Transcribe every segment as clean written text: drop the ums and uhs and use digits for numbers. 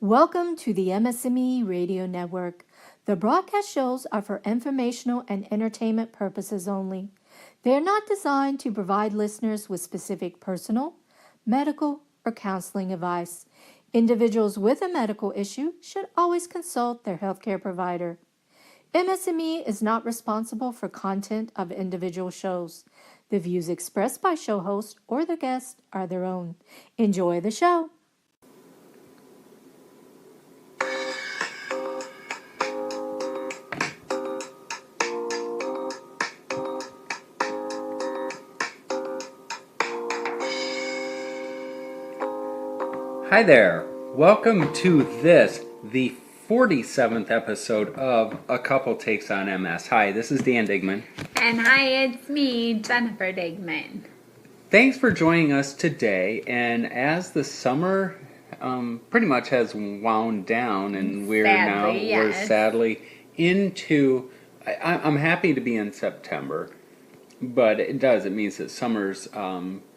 Welcome to the MS&Me Radio Network. The broadcast shows are for informational and entertainment purposes only. They are not designed to provide listeners with specific personal, medical, or counseling advice. Individuals with a medical issue should always consult their healthcare provider. MS&Me is not responsible for content of individual shows. The views expressed by show hosts or their guests are their own. Enjoy the show. Hi there. Welcome to the 47th episode of A Couple Takes on MS. Hi, this is Dan Digman. And hi, it's me, Jennifer Digman. Thanks for joining us today. And as the summer pretty much has wound down, and we're sadly into. I'm happy to be in September, but it means that summer's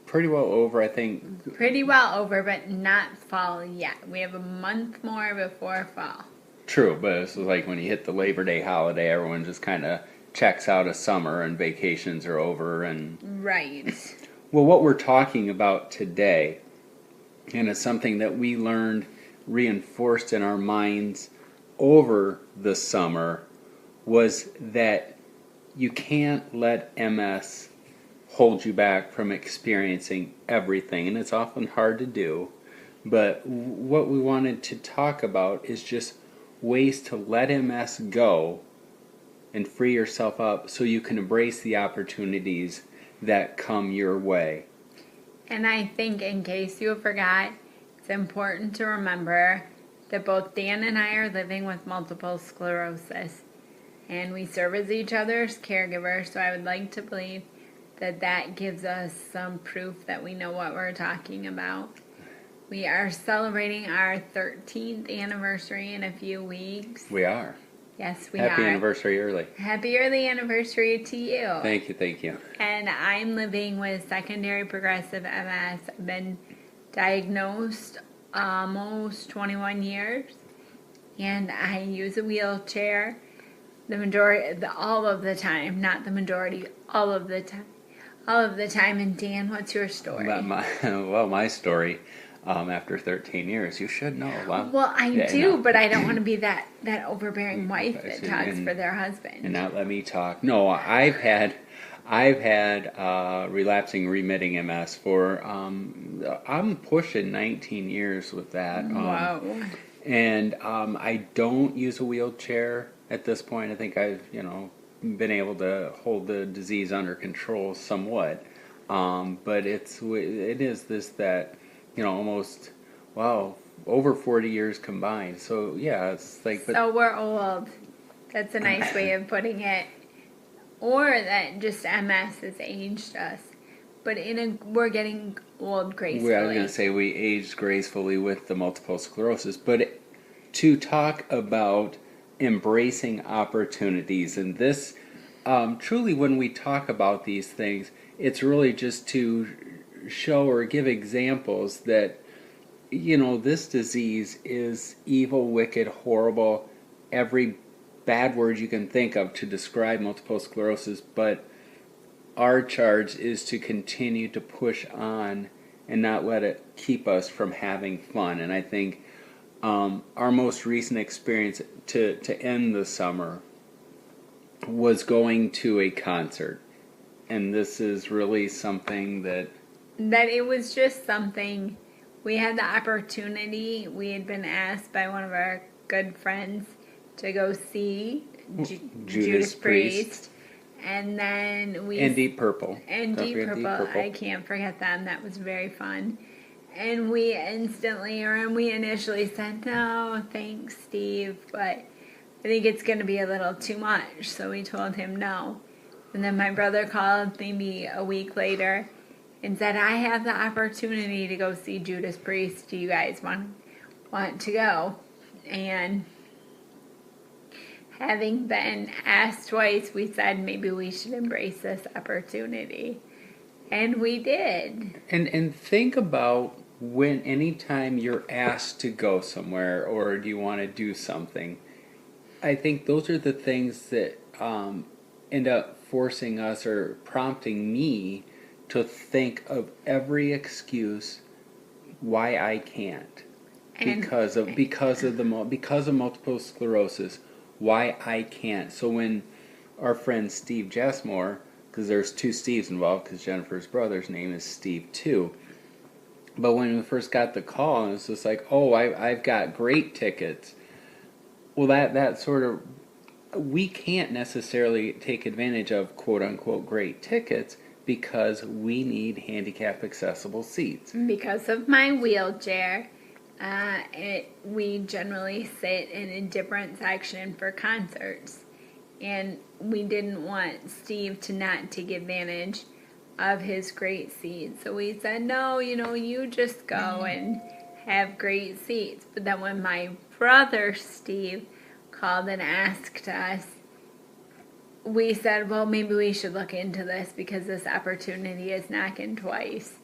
pretty well over, I think. Pretty well over, but not fall yet. We have a month more before fall. True, but it's like when you hit the Labor Day holiday, everyone just kind of checks out of summer and vacations are over. And right. Well, what we're talking about today, and it's something that we learned, reinforced in our minds over the summer, was that you can't let MS hold you back from experiencing everything, and it's often hard to do. But what we wanted to talk about is just ways to let MS go and free yourself up so you can embrace the opportunities that come your way. And I think, in case you forgot, it's important to remember that both Dan and I are living with multiple sclerosis, and we serve as each other's caregivers, so I would like to believe that gives us some proof that we know what we're talking about. We are celebrating our 13th anniversary in a few weeks. We are. Yes, we Happy are. anniversary early. Happy early anniversary to you. Thank you. And I'm living with secondary progressive MS. I've been diagnosed almost 21 years, and I use a wheelchair all of the time. And Dan, what's your story? My story, after 13 years, you should know. Well, I do, but I don't want to be that overbearing wife that talks for their husband. And not let me talk. No, I've had relapsing remitting MS for I'm pushing 19 years with that. Wow. And I don't use a wheelchair at this point. I think I've been able to hold the disease under control somewhat, but it is that almost over 40 years combined. So yeah, it's like. So we're old. That's a nice way of putting it. Or that just MS has aged us, but we're getting old gracefully. I was going to say we aged gracefully with the multiple sclerosis, but to talk about embracing opportunities, and this truly, when we talk about these things, it's really just to show or give examples that this disease is evil, wicked, horrible, every bad word you can think of to describe multiple sclerosis, but our charge is to continue to push on and not let it keep us from having fun. And I think our most recent experience to end the summer was going to a concert. And this is really something that it was just something. We had the opportunity. We had been asked by one of our good friends to go see Judas Priest. And then and Deep Purple. Deep Purple. I can't forget them. That was very fun. And we initially said, no, thanks, Steve, but I think it's going to be a little too much. So we told him no. And then my brother called maybe a week later and said, I have the opportunity to go see Judas Priest. Do you guys want to go? And having been asked twice, we said maybe we should embrace this opportunity. And we did. And think about when anytime you're asked to go somewhere or do you want to do something, I think those are the things that end up forcing us or prompting me to think of every excuse why I can't And because of multiple sclerosis, why I can't. So when our friend Steve Jessmore, because there's two Steves involved, because Jennifer's brother's name is Steve too. But when we first got the call, it was just like, oh, I've got great tickets. Well, that sort of, we can't necessarily take advantage of quote unquote great tickets because we need handicap accessible seats. because of my wheelchair, we generally sit in a different section for concerts. And we didn't want Steve to not take advantage of his great seats. So we said, no, you just go and have great seats. But then when my brother Steve called and asked us, we said, well, maybe we should look into this because this opportunity is knocking twice.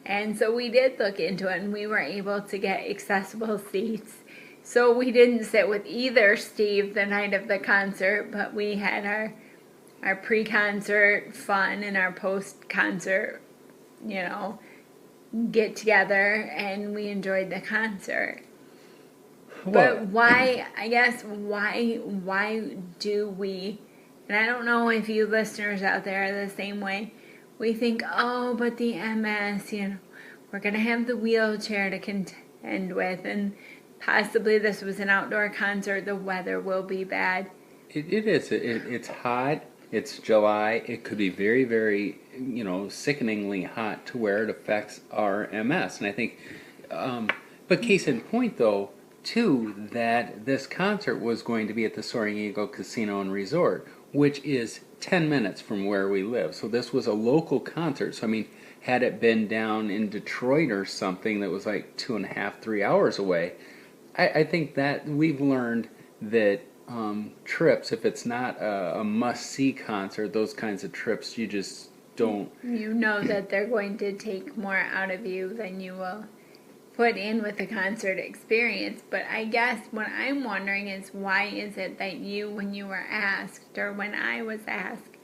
And so we did look into it, and we were able to get accessible seats. So we didn't sit with either Steve the night of the concert, but we had our pre-concert fun and our post-concert, get together, and we enjoyed the concert. But why do we, and I don't know if you listeners out there are the same way, we think, oh, but the MS, we're going to have the wheelchair to contend with, and possibly this was an outdoor concert, the weather will be bad. It is. It's hot. It's July. It could be very, very, sickeningly hot to where it affects our MS. And I think, but case in point, though, too, that this concert was going to be at the Soaring Eagle Casino and Resort, which is 10 minutes from where we live. So this was a local concert. So, I mean, had it been down in Detroit or something that was like 2.5, 3 hours away, I think that we've learned that trips, if it's not a must-see concert, those kinds of trips, you just don't. You know that they're going to take more out of you than you will put in with the concert experience. But I guess what I'm wondering is, why is it that you, when you were asked, or when I was asked,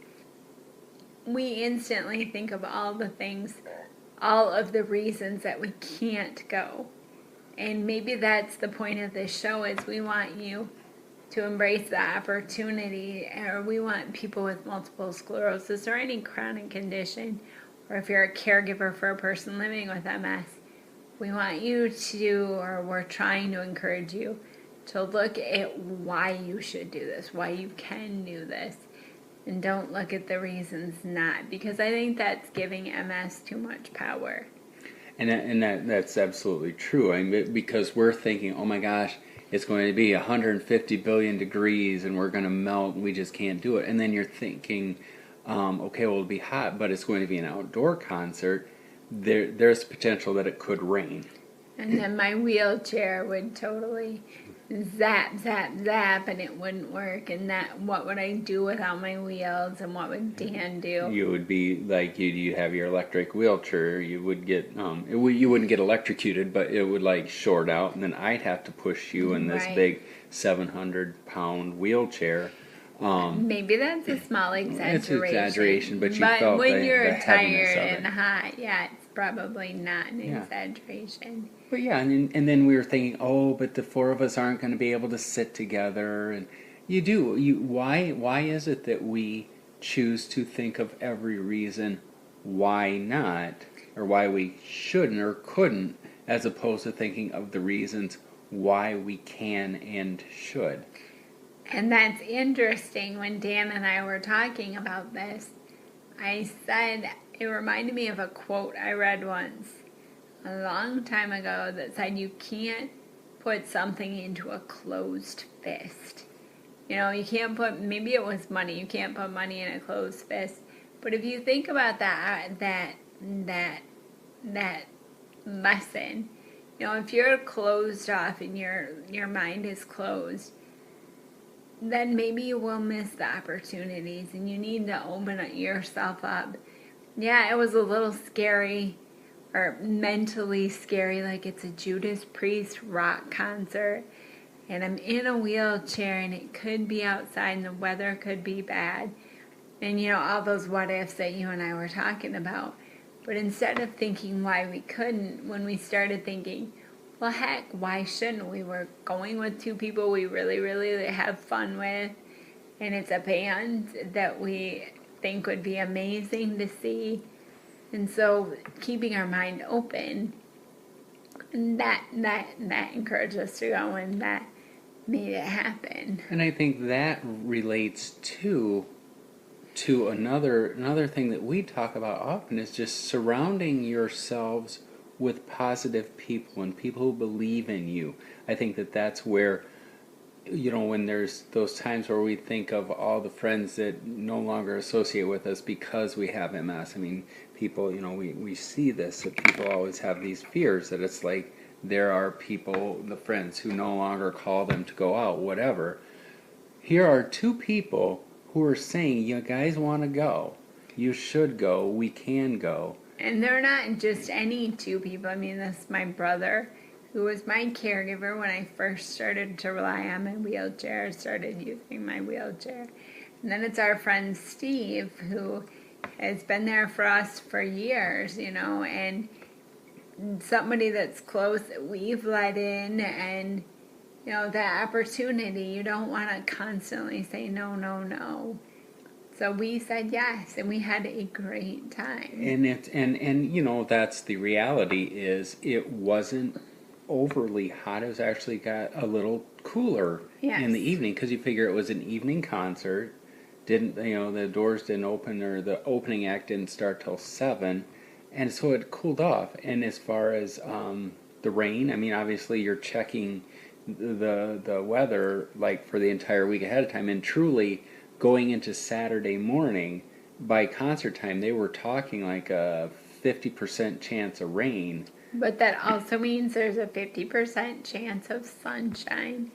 we instantly think of all the things, all of the reasons that we can't go. And maybe that's the point of this show, is we want you to embrace the opportunity, or we want people with multiple sclerosis or any chronic condition, or if you're a caregiver for a person living with MS, we want you to, or we're trying to encourage you to look at why you should do this, why you can do this, and don't look at the reasons not, because I think that's giving MS too much power. And that's absolutely true. I mean, because we're thinking, oh my gosh, it's going to be 150 billion degrees and we're going to melt and we just can't do it. And then you're thinking, okay, well, it'll be hot, but it's going to be an outdoor concert. There's potential that it could rain. And then my wheelchair would totally zap, zap, zap, and it wouldn't work. And what would I do without my wheels? And what would Dan do? You would be like, you have your electric wheelchair. You would get, you wouldn't get electrocuted, but it would like short out, and then I'd have to push you in this big 700-pound wheelchair. Maybe that's a small exaggeration. It's an exaggeration, but you felt when you're the heaviness tired of and it. hot, it's probably not an exaggeration. But yeah, and then we were thinking, oh, but the four of us aren't going to be able to sit together, and why is it that we choose to think of every reason why not, or why we shouldn't or couldn't, as opposed to thinking of the reasons why we can and should? And that's interesting. When Dan and I were talking about this, I said, it reminded me of a quote I read once a long time ago that said, you can't put something into a closed fist. You can't put, maybe it was money, you can't put money in a closed fist. But if you think about that lesson, if you're closed off and your mind is closed, then maybe you will miss the opportunities, and you need to open yourself up. Yeah, it was a little scary or mentally scary, like it's a Judas Priest rock concert, and I'm in a wheelchair, and it could be outside, and the weather could be bad, and all those what ifs that you and I were talking about. But instead of thinking why we couldn't, when we started thinking, well, heck, why shouldn't we? We're going with two people we really, really have fun with, and it's a band that we think would be amazing to see. And so keeping our mind open, that encouraged us to go, and that made it happen. And I think that relates to another thing that we talk about often is just surrounding yourselves with positive people and people who believe in you. I think that that's where, when there's those times where we think of all the friends that no longer associate with us because we have MS. I mean, people, we see this, that people always have these fears that it's like there are people, the friends, who no longer call them to go out, whatever. Here are two people who are saying, you guys want to go. You should go. We can go. And they're not just any two people. I mean, this is my brother, who was my caregiver when I first started to rely on my wheelchair, started using my wheelchair. And then it's our friend Steve, who has been there for us for years, and somebody that's close that we've let in, and that opportunity, you don't want to constantly say no, no, no. So we said yes, and we had a great time. And that's the reality, is it wasn't overly hot. It was actually got a little cooler in the evening, because you figure it was an evening concert. The doors didn't open, or the opening act didn't start till 7, and so it cooled off. And as far as the rain, I mean, obviously you're checking the weather like for the entire week ahead of time, and truly going into Saturday morning, by concert time they were talking like a 50% chance of rain. But that also means there's a 50% chance of sunshine.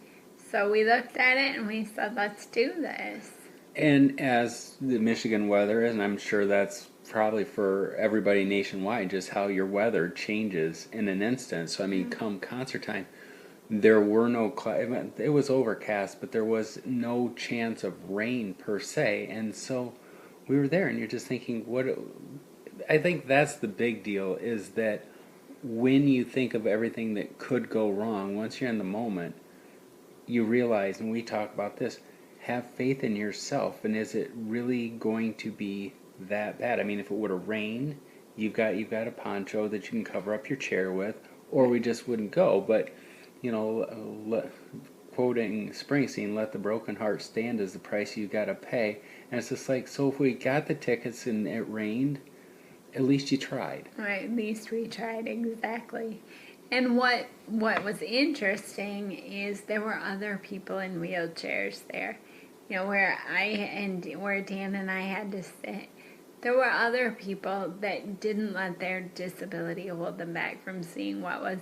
So we looked at it and we said, let's do this. And as the Michigan weather is, and I'm sure that's probably for everybody nationwide, just how your weather changes in an instant. So I mean, come concert time, there were no it was overcast, but there was no chance of rain per se. And so we were there, and you're just thinking, I think that's the big deal, is that when you think of everything that could go wrong, once you're in the moment, you realize, and we talk about this, have faith in yourself, and is it really going to be that bad? I mean, if it would have rained, you've got a poncho that you can cover up your chair with, or we just wouldn't go. But quoting Springsteen, let the broken heart stand is the price you got to pay. And it's just like, so if we got the tickets and it rained, at least you tried. Right, at least we tried, exactly. And what was interesting is there were other people in wheelchairs there. Where Dan and I had to sit. There were other people that didn't let their disability hold them back from seeing what was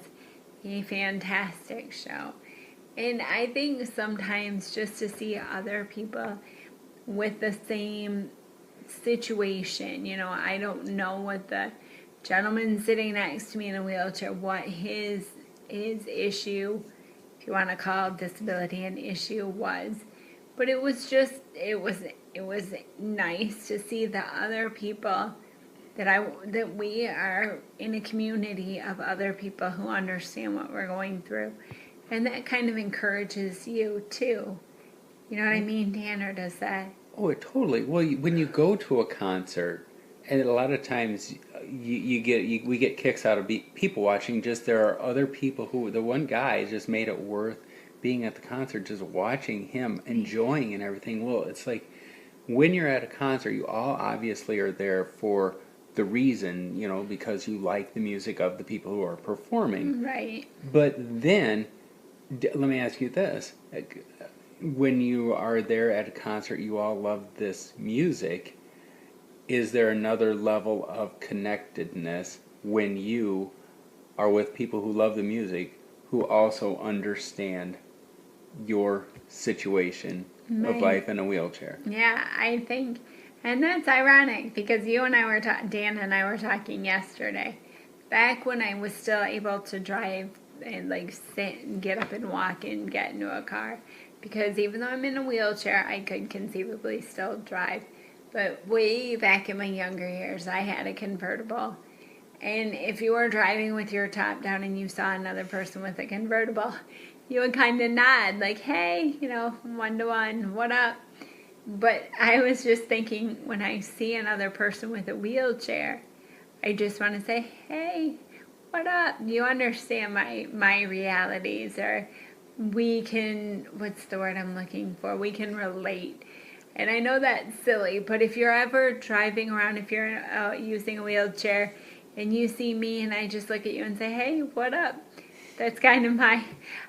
a fantastic show. And I think sometimes just to see other people with the same situation, I don't know what the gentleman sitting next to me in a wheelchair, what his issue, if you want to call disability an issue, was. But it was nice to see the other people that we are in a community of other people who understand what we're going through. And that kind of encourages you too. You know what I mean, Dan, or does that? Oh, it totally. Well, when you go to a concert, and a lot of times we get kicks out of people watching. Just there are other people who, the one guy just made it worth being at the concert, just watching him enjoying and everything. Well, it's like when you're at a concert, you all obviously are there for the reason, because you like the music of the people who are performing. Right. But then, let me ask you this. When you are there at a concert, you all love this music. Is there another level of connectedness when you are with people who love the music, who also understand your situation of life in a wheelchair? Yeah, I think, and that's ironic because you and I Dan and I were talking yesterday. back when I was still able to drive and like sit and get up and walk and get into a car, because even though I'm in a wheelchair, I could conceivably still drive. But way back in my younger years, I had a convertible. And if you were driving with your top down and you saw another person with a convertible, you would kind of nod, like, hey, 1-to-1, what up? But I was just thinking, when I see another person with a wheelchair, I just want to say, hey, what up? You understand my realities, or we can, what's the word I'm looking for? We can relate. And I know that's silly, but if you're ever driving around, if you're using a wheelchair and you see me and I just look at you and say, hey, what up? That's kind of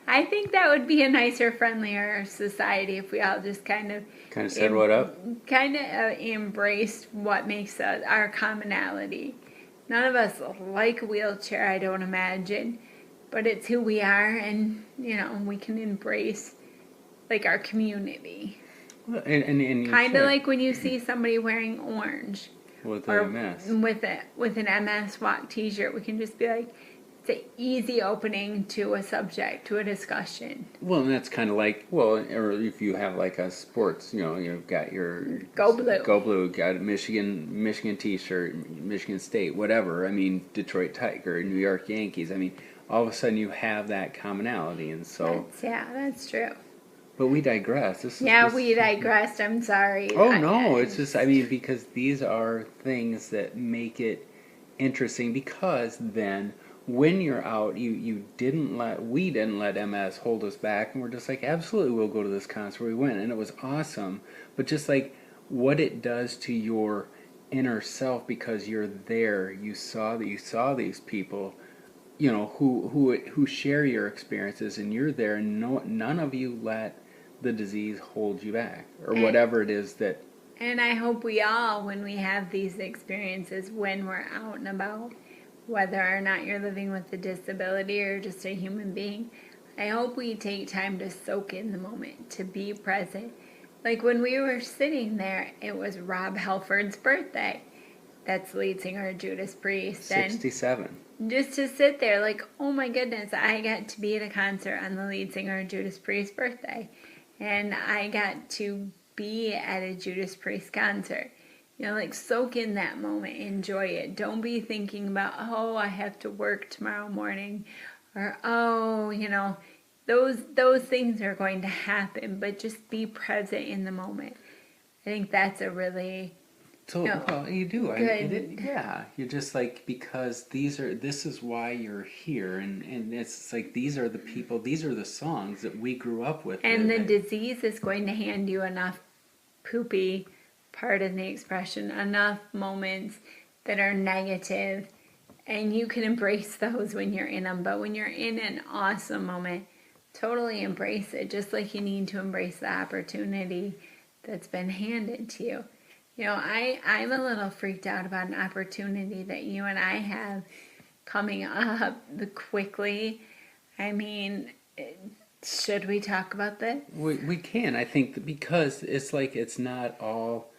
I think that would be a nicer, friendlier society if we all just kind of said what up? Kind of embraced what makes us our commonality. None of us like a wheelchair, I don't imagine, but it's who we are, and we can embrace like our community. Well, and kind of like when you see somebody wearing orange with or an MS. with an MS Walk T-shirt, we can just be like, it's an easy opening to a subject, to a discussion. Well, and that's kind of like, or if you have like a sports, you've got your Go Blue, got a Michigan T-shirt, Michigan State, whatever. I mean, Detroit Tiger, New York Yankees. I mean, all of a sudden you have that commonality, and so that's true. But we digress. We digressed. I'm sorry. Oh no, it's just because these are things that make it interesting, because then when you're out, we didn't let MS hold us back, and we're just like, absolutely, we'll go to this concert. We went, and it was awesome. But just like what it does to your inner self, because you're there, you saw these people, who share your experiences, and you're there, and none of you let the disease hold you back, or whatever it is that. And I hope we all, when we have these experiences, when we're out and about, whether or not you're living with a disability or just a human being, I hope we take time to soak in the moment, to be present. Like when we were sitting there, it was Rob Halford's birthday. That's the lead singer of Judas Priest. 67. And just to sit there like, oh my goodness, I got to be at a concert on the lead singer of Judas Priest's birthday. And I got to be at a Judas Priest concert. Like soak in that moment, enjoy it. Don't be thinking about, oh, I have to work tomorrow morning, or those things are going to happen. But just be present in the moment. I think that's a really well, you do. Good. You're just like, because this is why you're here, and it's like, these are the people, these are the songs that we grew up with. And the disease is going to hand you enough poopy, pardon the expression, enough moments that are negative, and you can embrace those when you're in them. But when you're in an awesome moment, totally embrace it, just like you need to embrace the opportunity that's been handed to you. I'm a little freaked out about an opportunity that you and I have coming up quickly. I mean, should we talk about this? We can, I think, because it's like, it's not all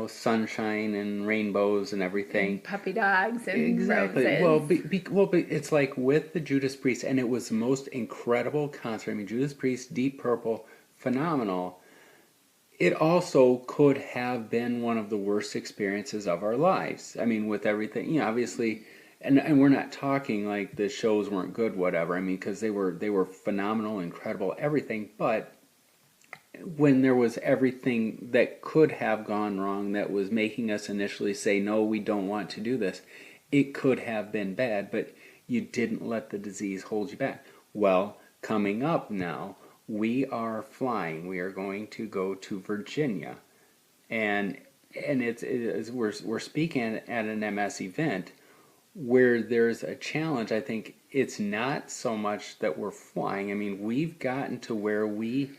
sunshine and rainbows and everything. And puppy dogs and exactly. roses. Well, but it's like with the Judas Priest, and it was the most incredible concert. I mean, Judas Priest, Deep Purple, phenomenal. It also could have been one of the worst experiences of our lives. I mean, with everything, obviously, and we're not talking like the shows weren't good, whatever. I mean, because they were phenomenal, incredible, everything, but when there was everything that could have gone wrong, that was making us initially say, no, we don't want to do this, it could have been bad, but you didn't let the disease hold you back. Well, coming up now, we are flying. We are going to go to Virginia, and we're speaking at an MS event where there's a challenge. I think it's not so much that we're flying. I mean, we've gotten to where we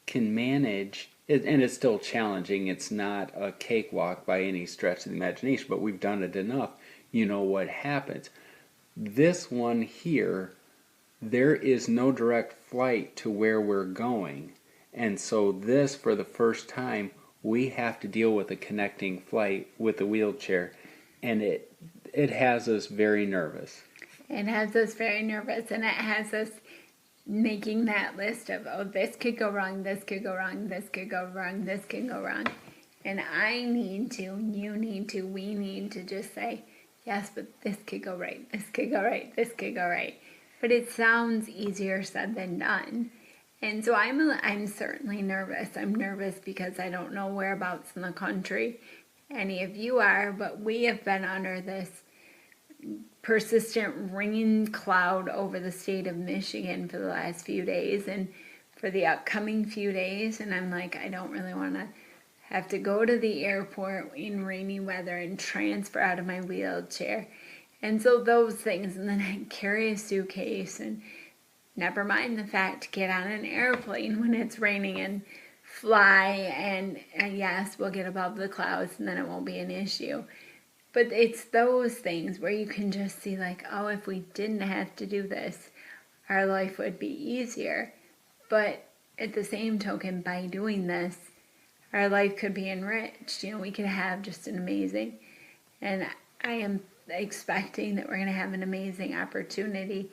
can manage it, and it's still challenging. It's not a cakewalk by any stretch of the imagination, but we've done it enough. You know what happens. This one here, there is no direct flight to where we're going, and so this, for the first time, we have to deal with a connecting flight with a wheelchair, and it has us very nervous. It has us very nervous, and it has us making that list of, oh, this could go wrong, this could go wrong, this could go wrong, this could go wrong. And I need to, you need to, we need to just say, yes, but this could go right, this could go right, this could go right. But it sounds easier said than done. And so I'm certainly nervous. I'm nervous because I don't know whereabouts in the country any of you are, but we have been under this persistent rain cloud over the state of Michigan for the last few days and for the upcoming few days. And I'm like, I don't really want to have to go to the airport in rainy weather and transfer out of my wheelchair. And so those things, and then I carry a suitcase, and never mind the fact, get on an airplane when it's raining and fly, and yes, we'll get above the clouds and then it won't be an issue. But it's those things where you can just see like, oh, if we didn't have to do this, our life would be easier. But at the same token, by doing this, our life could be enriched. You know, we could have just an amazing, and I am expecting that we're going to have an amazing opportunity.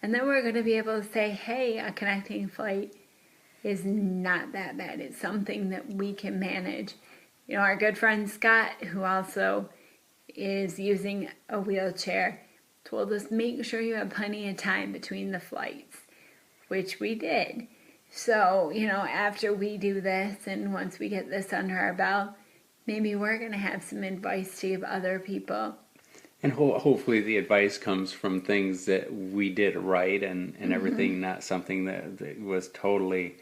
And then we're going to be able to say, hey, a connecting flight is not that bad. It's something that we can manage. You know, our good friend Scott, who also is using a wheelchair, told us make sure you have plenty of time between the flights, which we did. So, you know, after we do this and once we get this under our belt, maybe we're going to have some advice to give other people. And hopefully the advice comes from things that we did right and everything, not something that was totally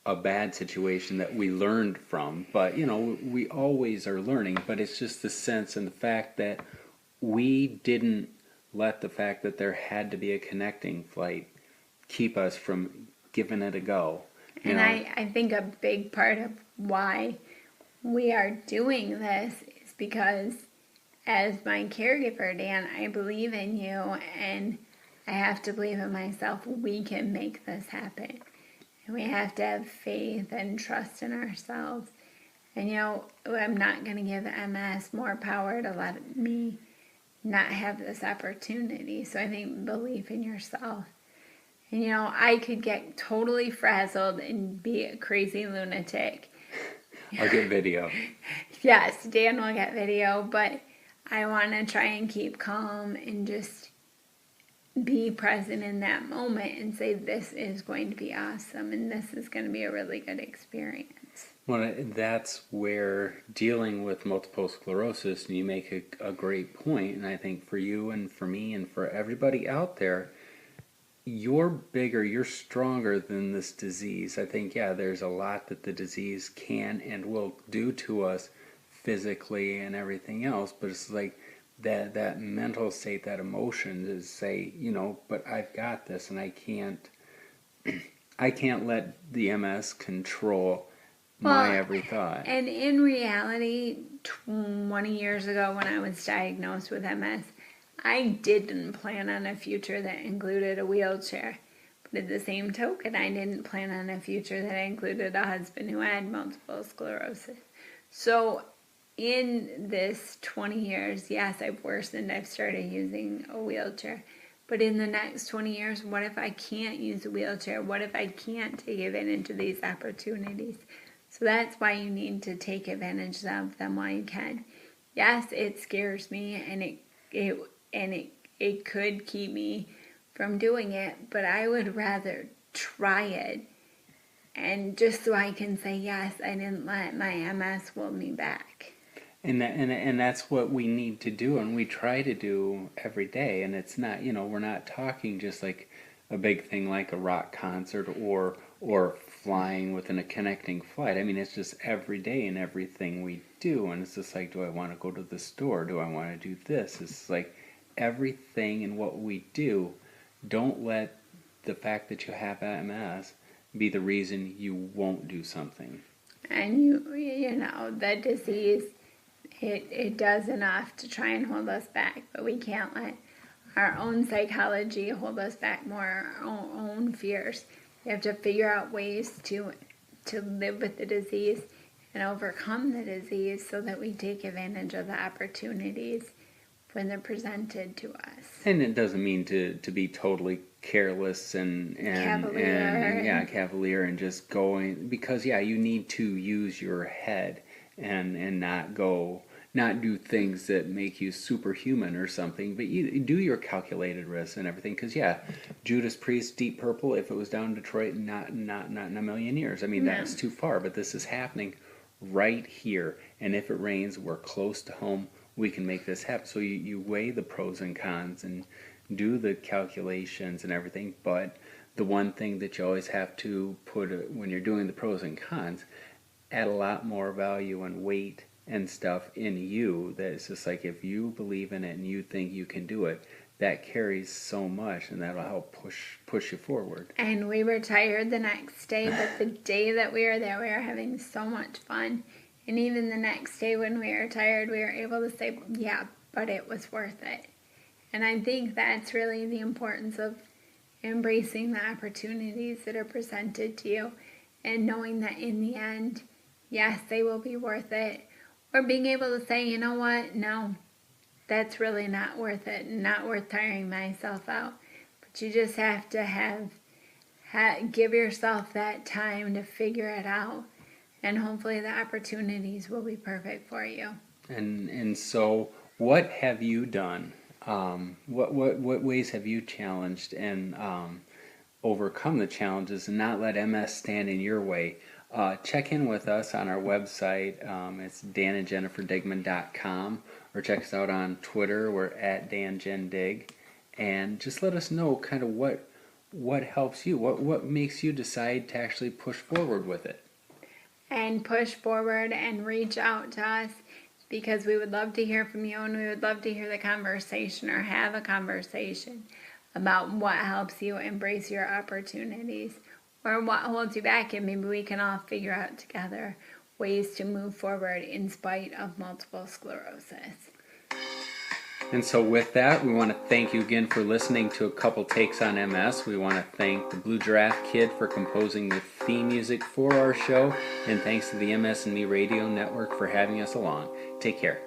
a bad situation that we learned from. But, you know, we always are learning, but it's just the sense and the fact that we didn't let the fact that there had to be a connecting flight keep us from giving it a go. And I think a big part of why we are doing this is because as my caregiver, Dan, I believe in you and I have to believe in myself. We can make this happen. And we have to have faith and trust in ourselves. And, you know, I'm not going to give MS more power to let me not have this opportunity. So I think believe in yourself. And, you know, I could get totally frazzled and be a crazy lunatic. I'll get video. Yes, Dan will get video, but I want to try and keep calm and just be present in that moment and say this is going to be awesome and this is going to be a really good experience. Well, that's where dealing with multiple sclerosis, and you make a great point, and I think for you and for me and for everybody out there, you're bigger, you're stronger than this disease. I think, yeah, there's a lot that the disease can and will do to us physically and everything else, but it's like that mental state, that emotion is say, you know, but I've got this and I can't let the MS control my every thought. And in reality, 20 years ago when I was diagnosed with MS, I didn't plan on a future that included a wheelchair. But at the same token, I didn't plan on a future that included a husband who had multiple sclerosis. So in this 20 years, yes, I've worsened. I've started using a wheelchair. But in the next 20 years, what if I can't use a wheelchair? What if I can't take advantage of these opportunities? So that's why you need to take advantage of them while you can. Yes, it scares me, and it could keep me from doing it, but I would rather try it, and just so I can say, yes, I didn't let my MS hold me back. And that's what we need to do, and we try to do every day. And it's not, you know, we're not talking just like a big thing like a rock concert or flying within a connecting flight. I mean, it's just every day in everything we do. And it's just like, do I want to go to the store? Do I want to do this? It's like everything in what we do. Don't let the fact that you have MS be the reason you won't do something. And you know, the disease, it does enough to try and hold us back, but we can't let our own psychology hold us back more, our own fears. We have to figure out ways to live with the disease and overcome the disease so that we take advantage of the opportunities when they're presented to us. And it doesn't mean to be totally careless and cavalier and just going, because you need to use your head and not do things that make you superhuman or something, but you do your calculated risks and everything. Because Judas Priest, Deep Purple, if it was down in Detroit, not in a million years. I mean, that's too far, but this is happening right here. And if it rains, we're close to home. We can make this happen. So you weigh the pros and cons and do the calculations and everything. But the one thing that you always have to put when you're doing the pros and cons, add a lot more value and weight and stuff in you. That it's just like, if you believe in it and you think you can do it, that carries so much, and that'll help push you forward. And we were tired the next day, but the day that we were there, we were having so much fun. And even the next day when we were tired, we were able to say, yeah, but it was worth it. And I think that's really the importance of embracing the opportunities that are presented to you and knowing that in the end, yes, they will be worth it. Or being able to say, you know what, no, that's really not worth it, not worth tiring myself out. But you just have to give yourself that time to figure it out. And hopefully the opportunities will be perfect for you. And so, what have you done? What ways have you challenged and overcome the challenges and not let MS stand in your way? Check in with us on our website. It's danandjenniferdigman.com, or check us out on Twitter. We're at DanJenDig, and just let us know kind of what helps you. What makes you decide to actually push forward with it. And push forward and reach out to us, because we would love to hear from you, and we would love to hear the conversation or have a conversation about what helps you embrace your opportunities or what holds you back, and maybe we can all figure out together ways to move forward in spite of multiple sclerosis. And so with that, we want to thank you again for listening to a couple takes on MS. We want to thank the Blue Giraffe Kid for composing the theme music for our show, and thanks to the MS&Me Radio Network for having us along. Take care.